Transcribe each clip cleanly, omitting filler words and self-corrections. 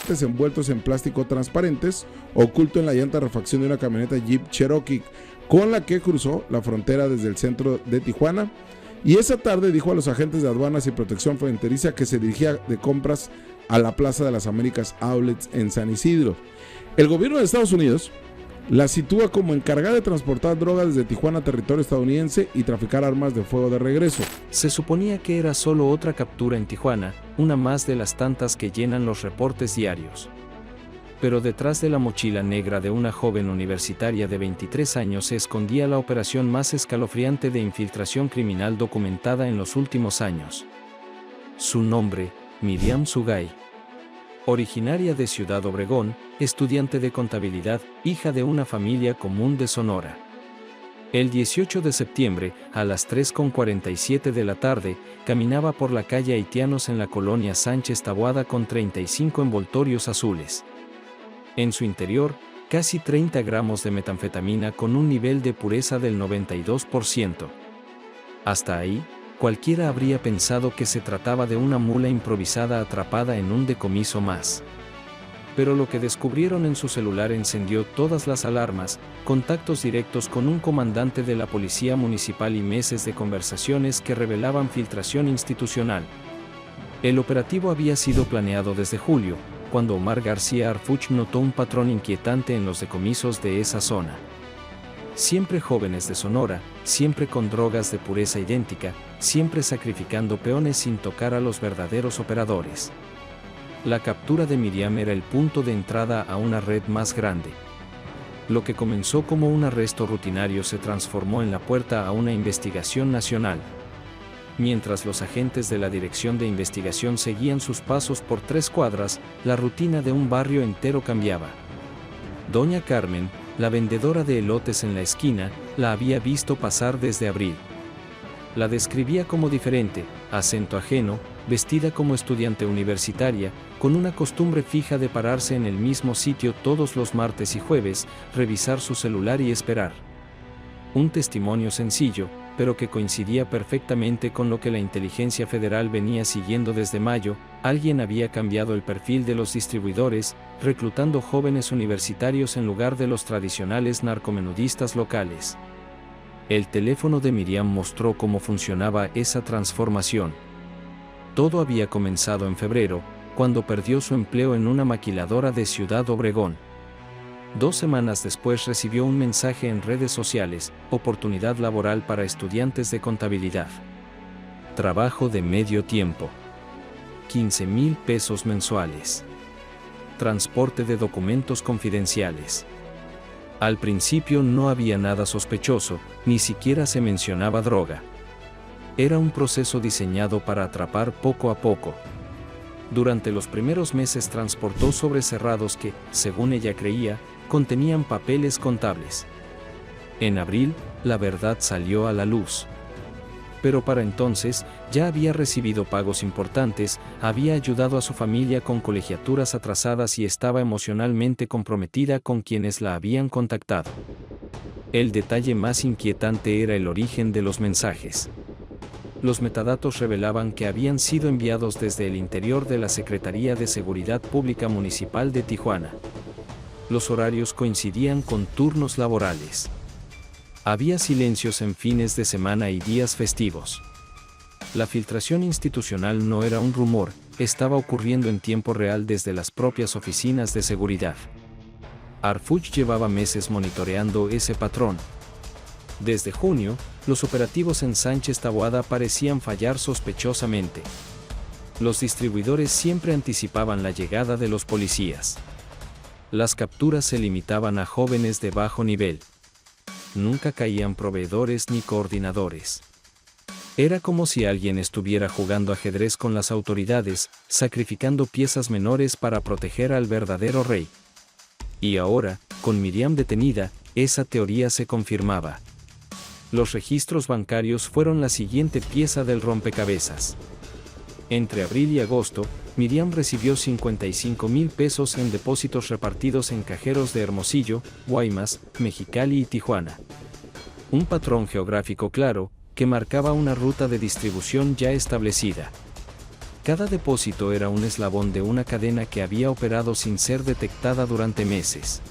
paquetes envueltos en plástico transparentes, oculto en la llanta de refacción de una camioneta Jeep Cherokee, con la que cruzó la frontera desde el centro de Tijuana. Y esa tarde dijo a los agentes de aduanas y protección fronteriza que se dirigía de compras a la Plaza de las Américas Outlets en San Isidro. El gobierno de Estados Unidos la sitúa como encargada de transportar drogas desde Tijuana a territorio estadounidense y traficar armas de fuego de regreso. Se suponía que era solo otra captura en Tijuana, una más de las tantas que llenan los reportes diarios. Pero detrás de la mochila negra de una joven universitaria de 23 años se escondía la operación más escalofriante de infiltración criminal documentada en los últimos años. Su nombre, Miriam Sugay. Originaria de Ciudad Obregón, estudiante de contabilidad, hija de una familia común de Sonora. El 18 de septiembre, a las 3:47 de la tarde, caminaba por la calle Haitianos en la colonia Sánchez Taboada con 35 envoltorios azules. En su interior, casi 30 gramos de metanfetamina con un nivel de pureza del 92%. Hasta ahí, cualquiera habría pensado que se trataba de una mula improvisada atrapada en un decomiso más. Pero lo que descubrieron en su celular encendió todas las alarmas, contactos directos con un comandante de la policía municipal y meses de conversaciones que revelaban filtración institucional. El operativo había sido planeado desde julio, cuando Omar García Harfuch notó un patrón inquietante en los decomisos de esa zona. Siempre jóvenes de Sonora, siempre con drogas de pureza idéntica, siempre sacrificando peones sin tocar a los verdaderos operadores. La captura de Miriam era el punto de entrada a una red más grande. Lo que comenzó como un arresto rutinario se transformó en la puerta a una investigación nacional. Mientras los agentes de la Dirección de Investigación seguían sus pasos por 3 cuadras, la rutina de un barrio entero cambiaba. Doña Carmen, la vendedora de elotes en la esquina, la había visto pasar desde abril. La describía como diferente, acento ajeno, vestida como estudiante universitaria, con una costumbre fija de pararse en el mismo sitio todos los martes y jueves, revisar su celular y esperar. Un testimonio sencillo, pero que coincidía perfectamente con lo que la inteligencia federal venía siguiendo desde mayo. Alguien había cambiado el perfil de los distribuidores, reclutando jóvenes universitarios en lugar de los tradicionales narcomenudistas locales. El teléfono de Miriam mostró cómo funcionaba esa transformación. Todo había comenzado en febrero, cuando perdió su empleo en una maquiladora de Ciudad Obregón. 2 semanas después recibió un mensaje en redes sociales: oportunidad laboral para estudiantes de contabilidad. Trabajo de medio tiempo. 15,000 pesos mensuales. Transporte de documentos confidenciales. Al principio no había nada sospechoso, ni siquiera se mencionaba droga. Era un proceso diseñado para atrapar poco a poco. Durante los primeros meses transportó sobres cerrados que, según ella creía, contenían papeles contables. En abril, la verdad salió a la luz. Pero para entonces, ya había recibido pagos importantes, había ayudado a su familia con colegiaturas atrasadas y estaba emocionalmente comprometida con quienes la habían contactado. El detalle más inquietante era el origen de los mensajes. Los metadatos revelaban que habían sido enviados desde el interior de la Secretaría de Seguridad Pública Municipal de Tijuana. Los horarios coincidían con turnos laborales. Había silencios en fines de semana y días festivos. La filtración institucional no era un rumor, estaba ocurriendo en tiempo real desde las propias oficinas de seguridad. Harfuch llevaba meses monitoreando ese patrón. Desde junio, los operativos en Sánchez Taboada parecían fallar sospechosamente. Los distribuidores siempre anticipaban la llegada de los policías. Las capturas se limitaban a jóvenes de bajo nivel. Nunca caían proveedores ni coordinadores. Era como si alguien estuviera jugando ajedrez con las autoridades, sacrificando piezas menores para proteger al verdadero rey. Y ahora, con Miriam detenida, esa teoría se confirmaba. Los registros bancarios fueron la siguiente pieza del rompecabezas. Entre abril y agosto, Miriam recibió 55,000 pesos en depósitos repartidos en cajeros de Hermosillo, Guaymas, Mexicali y Tijuana. Un patrón geográfico claro, que marcaba una ruta de distribución ya establecida. Cada depósito era un eslabón de una cadena que había operado sin ser detectada durante meses.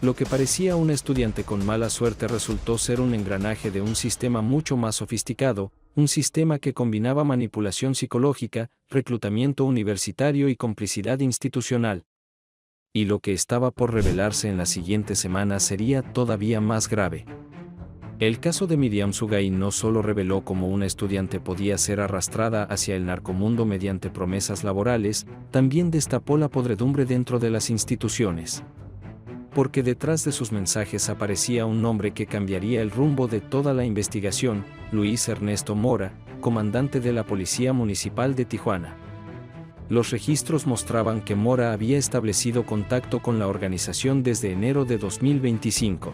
Lo que parecía un estudiante con mala suerte resultó ser un engranaje de un sistema mucho más sofisticado, un sistema que combinaba manipulación psicológica, reclutamiento universitario y complicidad institucional. Y lo que estaba por revelarse en las siguientes semanas sería todavía más grave. El caso de Miriam Sugai no solo reveló cómo una estudiante podía ser arrastrada hacia el narcomundo mediante promesas laborales, también destapó la podredumbre dentro de las instituciones. Porque detrás de sus mensajes aparecía un nombre que cambiaría el rumbo de toda la investigación: Luis Ernesto Mora, comandante de la Policía Municipal de Tijuana. Los registros mostraban que Mora había establecido contacto con la organización desde enero de 2025.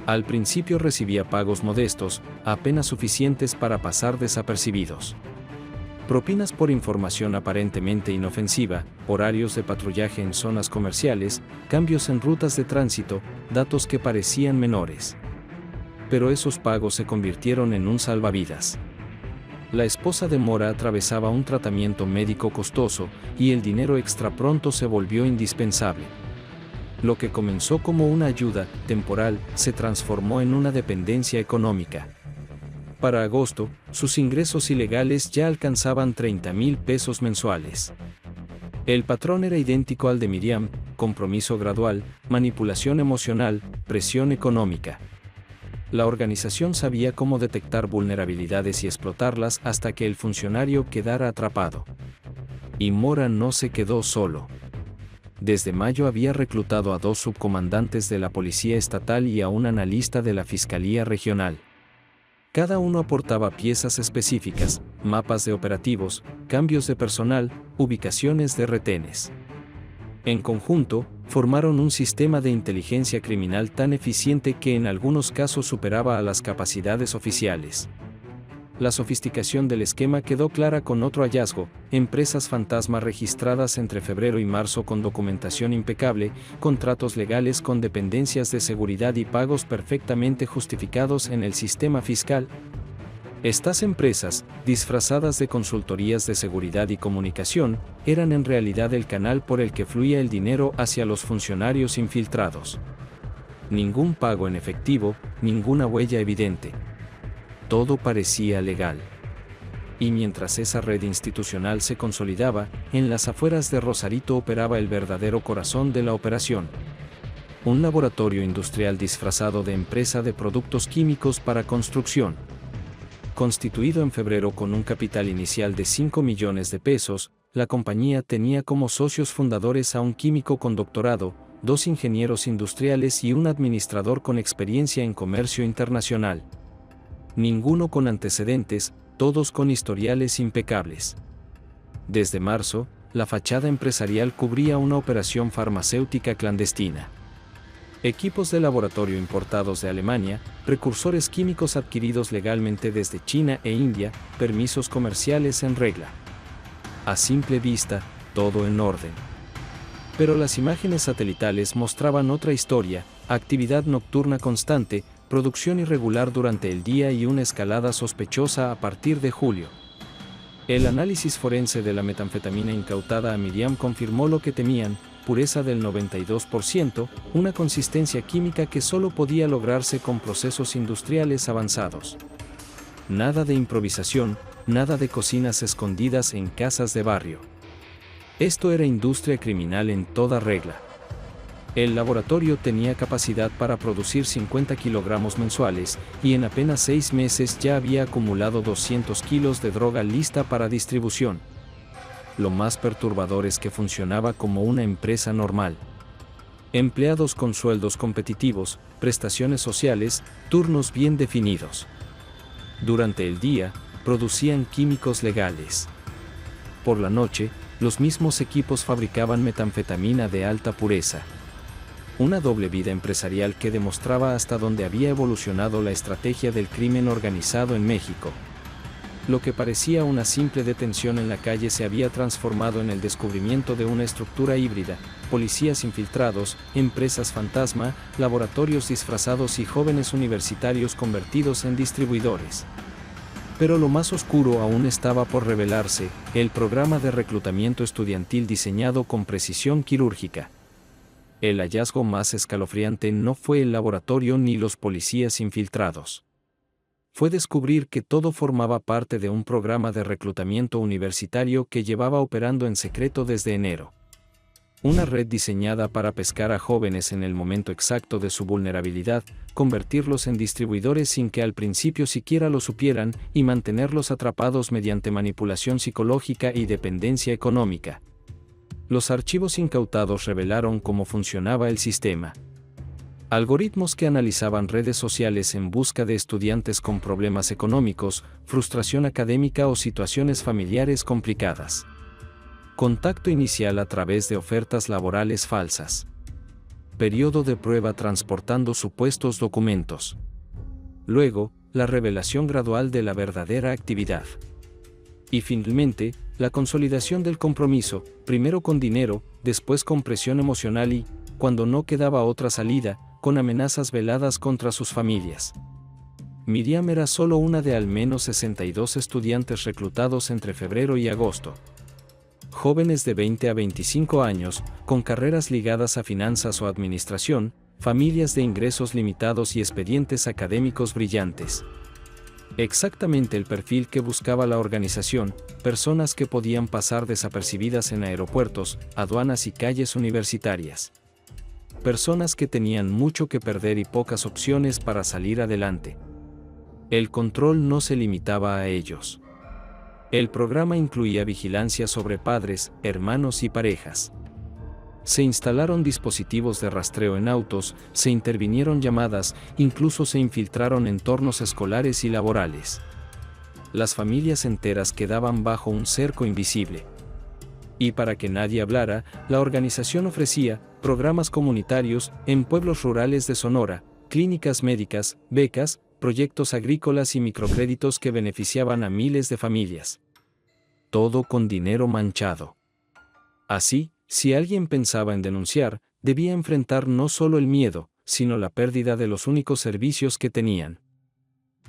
Al principio recibía pagos modestos, apenas suficientes para pasar desapercibidos. Propinas por información aparentemente inofensiva, horarios de patrullaje en zonas comerciales, cambios en rutas de tránsito, datos que parecían menores. Pero esos pagos se convirtieron en un salvavidas. La esposa de Mora atravesaba un tratamiento médico costoso, y el dinero extra pronto se volvió indispensable. Lo que comenzó como una ayuda temporal se transformó en una dependencia económica. Para agosto, sus ingresos ilegales ya alcanzaban 30,000 pesos mensuales. El patrón era idéntico al de Miriam: compromiso gradual, manipulación emocional, presión económica. La organización sabía cómo detectar vulnerabilidades y explotarlas hasta que el funcionario quedara atrapado. Y Mora no se quedó solo. Desde mayo había reclutado a 2 subcomandantes de la Policía Estatal y a un analista de la Fiscalía Regional. Cada uno aportaba piezas específicas, mapas de operativos, cambios de personal, ubicaciones de retenes. En conjunto, formaron un sistema de inteligencia criminal tan eficiente que en algunos casos superaba a las capacidades oficiales. La sofisticación del esquema quedó clara con otro hallazgo: empresas fantasma registradas entre febrero y marzo con documentación impecable, contratos legales con dependencias de seguridad y pagos perfectamente justificados en el sistema fiscal. Estas empresas, disfrazadas de consultorías de seguridad y comunicación, eran en realidad el canal por el que fluía el dinero hacia los funcionarios infiltrados. Ningún pago en efectivo, ninguna huella evidente. Todo parecía legal. Y mientras esa red institucional se consolidaba, en las afueras de Rosarito operaba el verdadero corazón de la operación. Un laboratorio industrial disfrazado de empresa de productos químicos para construcción. Constituido en febrero con un capital inicial de 5 millones de pesos, la compañía tenía como socios fundadores a un químico con doctorado, 2 ingenieros industriales y un administrador con experiencia en comercio internacional. Ninguno con antecedentes, todos con historiales impecables. Desde marzo, la fachada empresarial cubría una operación farmacéutica clandestina. Equipos de laboratorio importados de Alemania, precursores químicos adquiridos legalmente desde China e India, permisos comerciales en regla. A simple vista, todo en orden. Pero las imágenes satelitales mostraban otra historia: actividad nocturna constante, producción irregular durante el día y una escalada sospechosa a partir de julio. El análisis forense de la metanfetamina incautada a Miriam confirmó lo que temían: pureza del 92%, una consistencia química que solo podía lograrse con procesos industriales avanzados. Nada de improvisación, nada de cocinas escondidas en casas de barrio. Esto era industria criminal en toda regla. El laboratorio tenía capacidad para producir 50 kilogramos mensuales, y en apenas 6 meses ya había acumulado 200 kilos de droga lista para distribución. Lo más perturbador es que funcionaba como una empresa normal. Empleados con sueldos competitivos, prestaciones sociales, turnos bien definidos. Durante el día, producían químicos legales. Por la noche, los mismos equipos fabricaban metanfetamina de alta pureza. Una doble vida empresarial que demostraba hasta dónde había evolucionado la estrategia del crimen organizado en México. Lo que parecía una simple detención en la calle se había transformado en el descubrimiento de una estructura híbrida: policías infiltrados, empresas fantasma, laboratorios disfrazados y jóvenes universitarios convertidos en distribuidores. Pero lo más oscuro aún estaba por revelarse: el programa de reclutamiento estudiantil diseñado con precisión quirúrgica. El hallazgo más escalofriante no fue el laboratorio ni los policías infiltrados. Fue descubrir que todo formaba parte de un programa de reclutamiento universitario que llevaba operando en secreto desde enero. Una red diseñada para pescar a jóvenes en el momento exacto de su vulnerabilidad, convertirlos en distribuidores sin que al principio siquiera lo supieran, y mantenerlos atrapados mediante manipulación psicológica y dependencia económica. Los archivos incautados revelaron cómo funcionaba el sistema. Algoritmos que analizaban redes sociales en busca de estudiantes con problemas económicos, frustración académica o situaciones familiares complicadas. Contacto inicial a través de ofertas laborales falsas. Periodo de prueba transportando supuestos documentos. Luego, la revelación gradual de la verdadera actividad. Y finalmente, la consolidación del compromiso, primero con dinero, después con presión emocional y, cuando no quedaba otra salida, con amenazas veladas contra sus familias. Miriam era solo una de al menos 62 estudiantes reclutados entre febrero y agosto. Jóvenes de 20 a 25 años, con carreras ligadas a finanzas o administración, familias de ingresos limitados y expedientes académicos brillantes. Exactamente el perfil que buscaba la organización: personas que podían pasar desapercibidas en aeropuertos, aduanas y calles universitarias. Personas que tenían mucho que perder y pocas opciones para salir adelante. El control no se limitaba a ellos. El programa incluía vigilancia sobre padres, hermanos y parejas. Se instalaron dispositivos de rastreo en autos, se intervinieron llamadas, incluso se infiltraron entornos escolares y laborales. Las familias enteras quedaban bajo un cerco invisible. Y para que nadie hablara, la organización ofrecía programas comunitarios en pueblos rurales de Sonora, clínicas médicas, becas, proyectos agrícolas y microcréditos que beneficiaban a miles de familias. Todo con dinero manchado. Así, si alguien pensaba en denunciar, debía enfrentar no solo el miedo, sino la pérdida de los únicos servicios que tenían.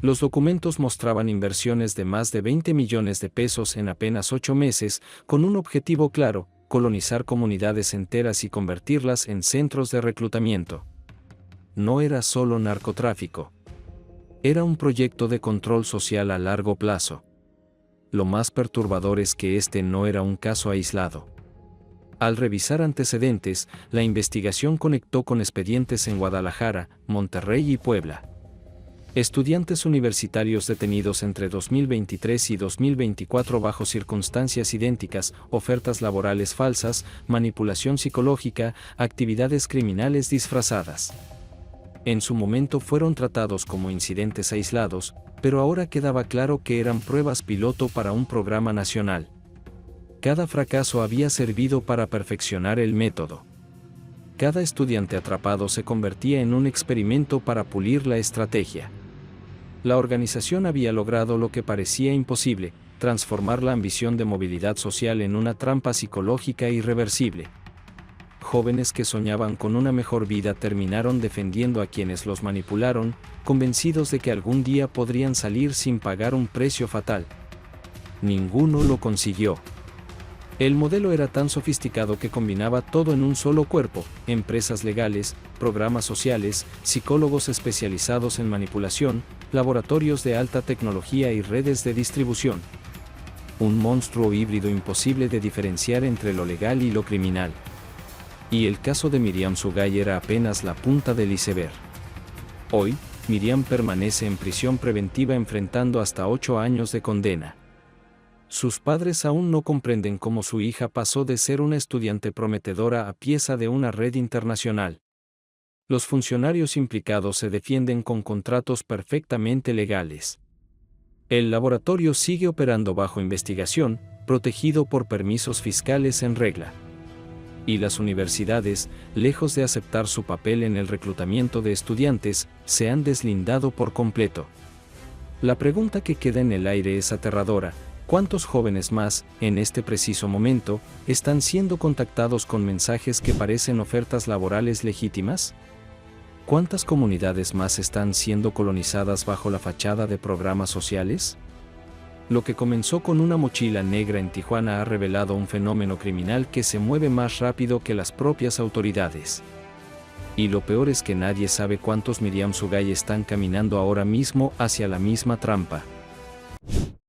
Los documentos mostraban inversiones de más de 20 millones de pesos en apenas 8 meses, con un objetivo claro: colonizar comunidades enteras y convertirlas en centros de reclutamiento. No era solo narcotráfico. Era un proyecto de control social a largo plazo. Lo más perturbador es que este no era un caso aislado. Al revisar antecedentes, la investigación conectó con expedientes en Guadalajara, Monterrey y Puebla. Estudiantes universitarios detenidos entre 2023 y 2024 bajo circunstancias idénticas, ofertas laborales falsas, manipulación psicológica, actividades criminales disfrazadas. En su momento fueron tratados como incidentes aislados, pero ahora quedaba claro que eran pruebas piloto para un programa nacional. Cada fracaso había servido para perfeccionar el método. Cada estudiante atrapado se convertía en un experimento para pulir la estrategia. La organización había logrado lo que parecía imposible: transformar la ambición de movilidad social en una trampa psicológica irreversible. Jóvenes que soñaban con una mejor vida terminaron defendiendo a quienes los manipularon, convencidos de que algún día podrían salir sin pagar un precio fatal. Ninguno lo consiguió. El modelo era tan sofisticado que combinaba todo en un solo cuerpo: empresas legales, programas sociales, psicólogos especializados en manipulación, laboratorios de alta tecnología y redes de distribución. Un monstruo híbrido imposible de diferenciar entre lo legal y lo criminal. Y el caso de Miriam Sugay era apenas la punta del iceberg. Hoy, Miriam permanece en prisión preventiva enfrentando hasta 8 años de condena. Sus padres aún no comprenden cómo su hija pasó de ser una estudiante prometedora a pieza de una red internacional. Los funcionarios implicados se defienden con contratos perfectamente legales. El laboratorio sigue operando bajo investigación, protegido por permisos fiscales en regla. Y las universidades, lejos de aceptar su papel en el reclutamiento de estudiantes, se han deslindado por completo. La pregunta que queda en el aire es aterradora: ¿cuántos jóvenes más, en este preciso momento, están siendo contactados con mensajes que parecen ofertas laborales legítimas? ¿Cuántas comunidades más están siendo colonizadas bajo la fachada de programas sociales? Lo que comenzó con una mochila negra en Tijuana ha revelado un fenómeno criminal que se mueve más rápido que las propias autoridades. Y lo peor es que nadie sabe cuántos Miriam Sugay están caminando ahora mismo hacia la misma trampa.